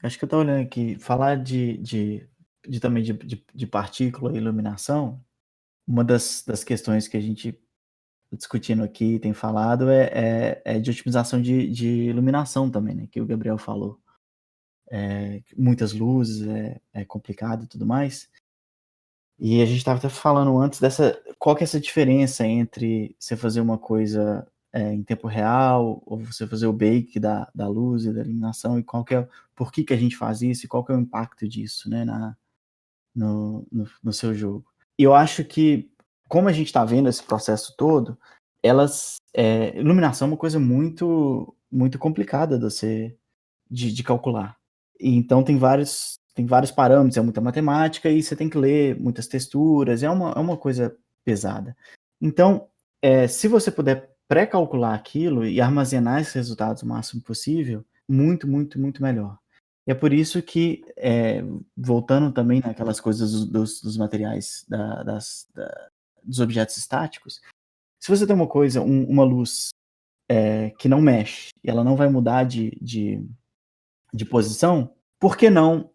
Acho que eu tô olhando aqui, falar de também de partícula e iluminação, uma das questões que a gente tá discutindo aqui, tem falado, é de otimização de iluminação também, né, que o Gabriel falou. Muitas luzes, é complicado e tudo mais. E a gente estava até falando antes dessa qual que é essa diferença entre você fazer uma coisa, em tempo real, ou você fazer o bake da luz e da iluminação, e qual que é por que que a gente faz isso e qual que é o impacto disso, né, no seu jogo. E eu acho que, como a gente está vendo esse processo todo, iluminação é uma coisa muito complicada de calcular. E então tem vários parâmetros, é muita matemática e você tem que ler muitas texturas, é uma coisa pesada. Então, se você puder pré-calcular aquilo e armazenar esses resultados o máximo possível, muito, muito, muito melhor. E é por isso que, voltando também naquelas coisas dos materiais dos objetos estáticos, se você tem uma coisa, uma luz, que não mexe e ela não vai mudar de posição, por que não,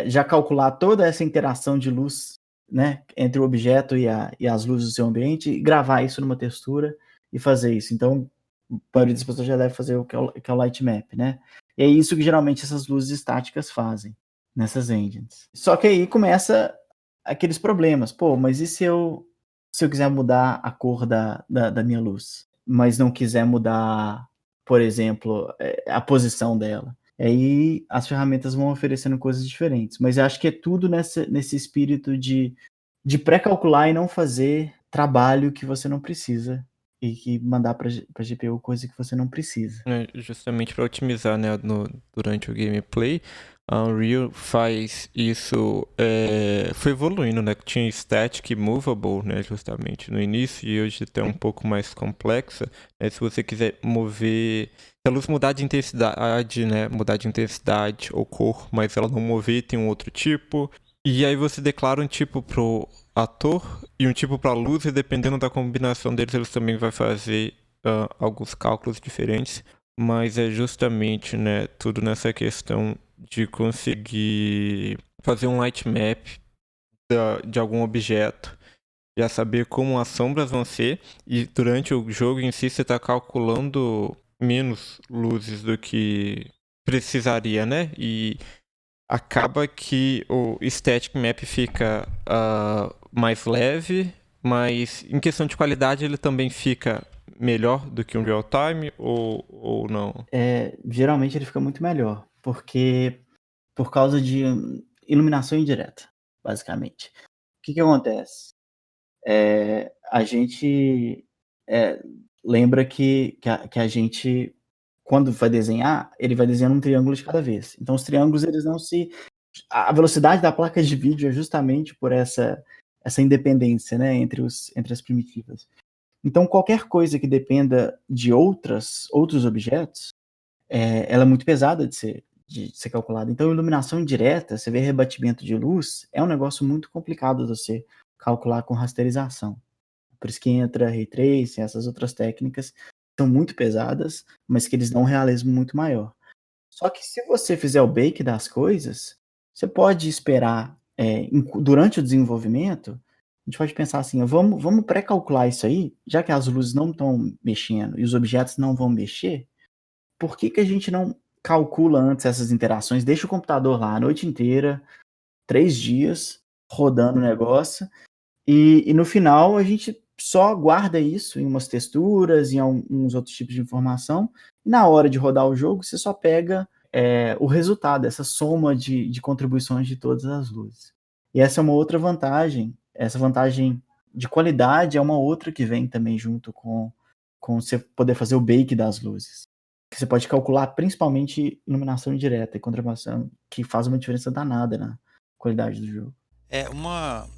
já calcular toda essa interação de luz, né, entre o objeto e as luzes do seu ambiente e gravar isso numa textura e fazer isso. Então, a maioria das pessoas já deve fazer o que é o light map, né. E é isso que geralmente essas luzes estáticas fazem, nessas engines. Só que aí começa aqueles problemas: "Pô, mas e se eu quiser mudar a cor da minha luz, mas não quiser mudar, por exemplo, a posição dela?" Aí as ferramentas vão oferecendo coisas diferentes, mas eu acho que é tudo nesse espírito de pré-calcular e não fazer trabalho que você não precisa, e que mandar pra GPU coisa que você não precisa. Justamente para otimizar, né, durante o gameplay, a Unreal faz isso, foi evoluindo, né, tinha static e movable, né, justamente no início, e hoje está um pouco mais complexa, né, se você quiser mover, se a luz mudar de intensidade, né, mudar de intensidade ou cor, mas ela não mover, tem um outro tipo, e aí você declara um tipo pro ator e um tipo para luz, e dependendo da combinação deles, eles também vai fazer alguns cálculos diferentes, mas é justamente, né, tudo nessa questão de conseguir fazer um light map de algum objeto, já saber como as sombras vão ser, e durante o jogo em si você está calculando menos luzes do que precisaria, né? E acaba que o static map fica mais leve, mas em questão de qualidade ele também fica melhor do que um real time ou não? Geralmente ele fica muito melhor, porque por causa de iluminação indireta, basicamente. O que que acontece? A gente, eh, lembra que a gente, quando vai desenhar, ele vai desenhando um triângulo de cada vez. Então os triângulos eles não se a velocidade da placa de vídeo é justamente por essa independência, né, entre as primitivas. Então qualquer coisa que dependa de outros objetos, ela é muito pesada de ser calculada. Então iluminação indireta, você vê rebatimento de luz, é um negócio muito complicado de você calcular com rasterização. Por isso que entra Ray Tracing, essas outras técnicas, são muito pesadas, mas que eles dão um realismo muito maior. Só que se você fizer o bake das coisas, você pode esperar, durante o desenvolvimento, a gente pode pensar assim: vamos pré-calcular isso aí, já que as luzes não estão mexendo e os objetos não vão mexer, por que que a gente não calcula antes essas interações, deixa o computador lá a noite inteira, 3 dias, rodando o negócio, e no final a gente só guarda isso em umas texturas, em alguns outros tipos de informação, e na hora de rodar o jogo você só pega, o resultado, essa soma de contribuições de todas as luzes. E essa é uma outra vantagem, essa vantagem de qualidade é uma outra que vem também junto com você poder fazer o bake das luzes. Que você pode calcular principalmente iluminação indireta e contrabação, que faz uma diferença danada na qualidade do jogo. É uma.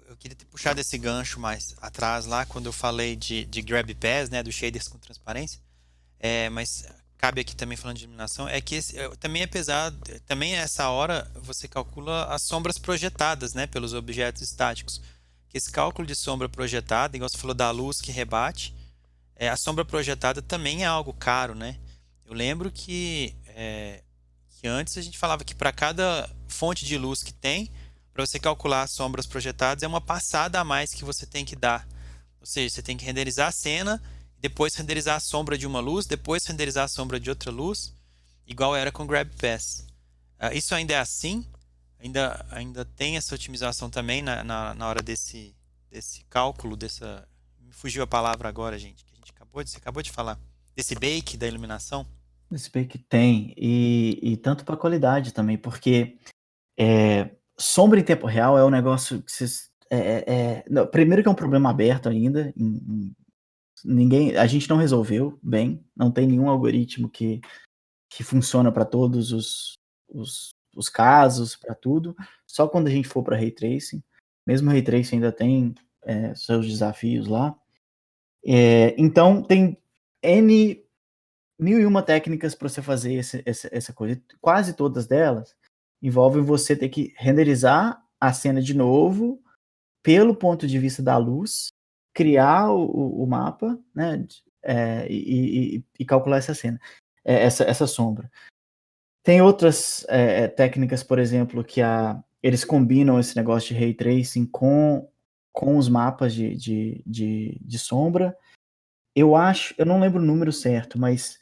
Eu queria ter puxado esse gancho mais atrás lá, quando eu falei de grab pass, né, dos shaders com transparência. Mas cabe aqui também falando de iluminação, é que também é pesado, também essa hora você calcula as sombras projetadas, né, pelos objetos estáticos. Que esse cálculo de sombra projetada, igual você falou da luz que rebate, a sombra projetada também é algo caro, né? Eu lembro que Que antes a gente falava que para cada fonte de luz que tem, para você calcular as sombras projetadas, é uma passada a mais que você tem que dar. Ou seja, você tem que renderizar a cena, depois renderizar a sombra de uma luz, depois renderizar a sombra de outra luz, igual era com GrabPass. Isso ainda é assim? Ainda tem essa otimização também na hora desse cálculo, me fugiu a palavra agora, gente, que você acabou de falar. Desse bake da iluminação? Esse bake tem, e tanto para qualidade também, porque sombra em tempo real é um negócio que vocês. Não, primeiro que é um problema aberto ainda. A gente não resolveu bem, não tem nenhum algoritmo que funciona para todos os casos, para tudo. Só quando a gente for para Ray Tracing. Mesmo Ray Tracing ainda tem seus desafios lá. Então tem mil e uma técnicas para você fazer essa coisa. Quase todas delas envolvem você ter que renderizar a cena de novo pelo ponto de vista da luz, criar o mapa, né, e calcular essa cena, essa sombra. Tem outras técnicas, por exemplo, que eles combinam esse negócio de Ray Tracing com os mapas de sombra. Eu não lembro o número certo, mas,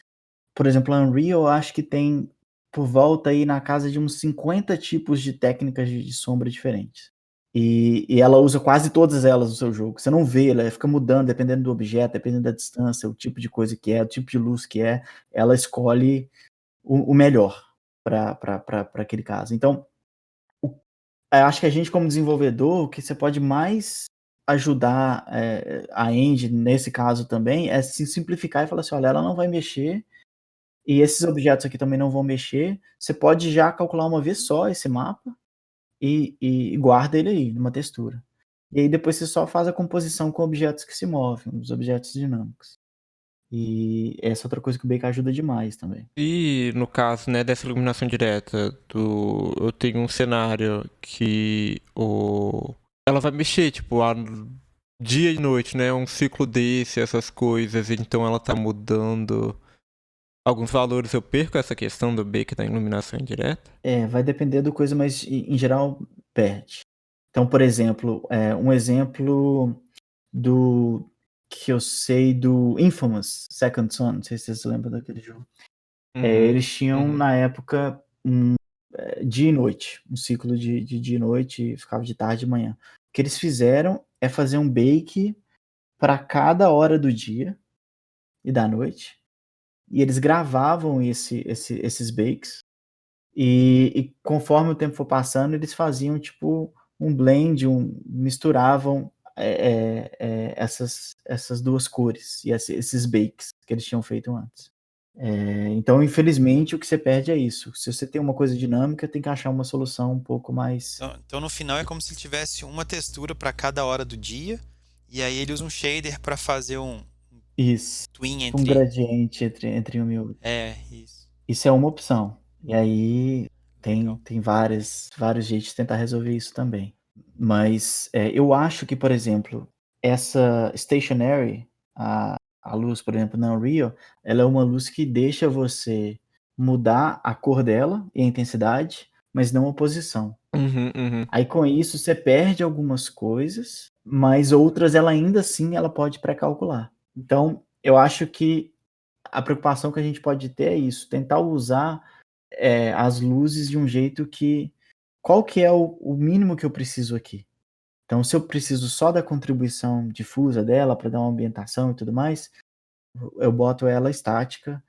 por exemplo, a Unreal, eu acho que tem por volta aí na casa de uns 50 tipos de técnicas de sombra diferentes. E ela usa quase todas elas no seu jogo. Você não vê, ela fica mudando dependendo do objeto, dependendo da distância, o tipo de coisa que é, o tipo de luz que é. Ela escolhe o melhor para aquele caso. Então, eu acho que a gente, como desenvolvedor, o que você pode mais ajudar a engine, nesse caso também, é se simplificar e falar assim, olha, ela não vai mexer, e esses objetos aqui também não vão mexer. Você pode já calcular uma vez só esse mapa e guarda ele aí, numa textura. E aí depois você só faz a composição com objetos que se movem, os objetos dinâmicos. E essa é outra coisa que o Bake ajuda demais também. E no caso, né, dessa iluminação direta, eu tenho um cenário que ela vai mexer, tipo, dia e noite, né? Um ciclo desse, essas coisas, então ela tá mudando alguns valores. Eu perco essa questão do bake da iluminação indireta? Vai depender do coisa, mas em geral perde. Então, por exemplo, um exemplo do que eu sei do Infamous Second Son, não sei se vocês lembram daquele jogo. Eles tinham, na época, dia e noite, um ciclo de dia e noite, e ficava de tarde e manhã. O que eles fizeram é fazer um bake para cada hora do dia e da noite, e eles gravavam esses bakes, e conforme o tempo for passando, eles faziam tipo um blend, misturavam essas duas cores e esses bakes que eles tinham feito antes. Então, infelizmente, o que você perde é isso. Se você tem uma coisa dinâmica, tem que achar uma solução um pouco mais. Então no final é como se ele tivesse uma textura para cada hora do dia, e aí ele usa um shader para fazer um Isso. twin Um gradiente entre um e outro. Isso. Isso é uma opção. E aí Legal. tem vários jeitos de tentar resolver isso também. Mas eu acho que, por exemplo, essa stationary, a luz, por exemplo, na Unreal, ela é uma luz que deixa você mudar a cor dela e a intensidade, mas não a posição. Aí com isso você perde algumas coisas, mas outras ela ainda assim ela pode pré-calcular. Então eu acho que a preocupação que a gente pode ter é isso, tentar usar as luzes de um jeito que... Qual que é o mínimo que eu preciso aqui? Então, se eu preciso só da contribuição difusa dela para dar uma ambientação e tudo mais, eu boto ela estática.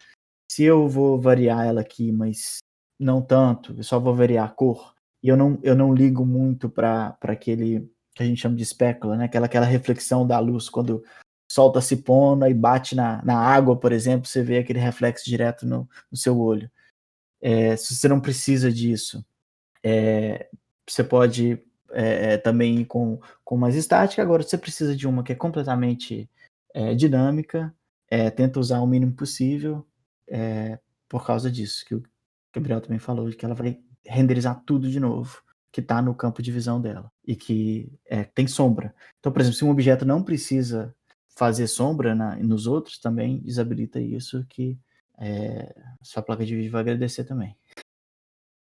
Se eu vou variar ela aqui, mas não tanto, eu só vou variar a cor, e eu não ligo muito para aquele que a gente chama de espécula, né? Aquela reflexão da luz quando o sol está se pondo e bate na água, por exemplo, você vê aquele reflexo direto no seu olho. Se você não precisa disso, você pode também ir com mais estática. Agora, se você precisa de uma que é completamente dinâmica, tenta usar o mínimo possível, por causa disso, que o Gabriel também falou, de que ela vai renderizar tudo de novo, que está no campo de visão dela, e que tem sombra. Então, por exemplo, se um objeto não precisa fazer sombra nos outros, também desabilita isso, que sua placa de vídeo vai agradecer também.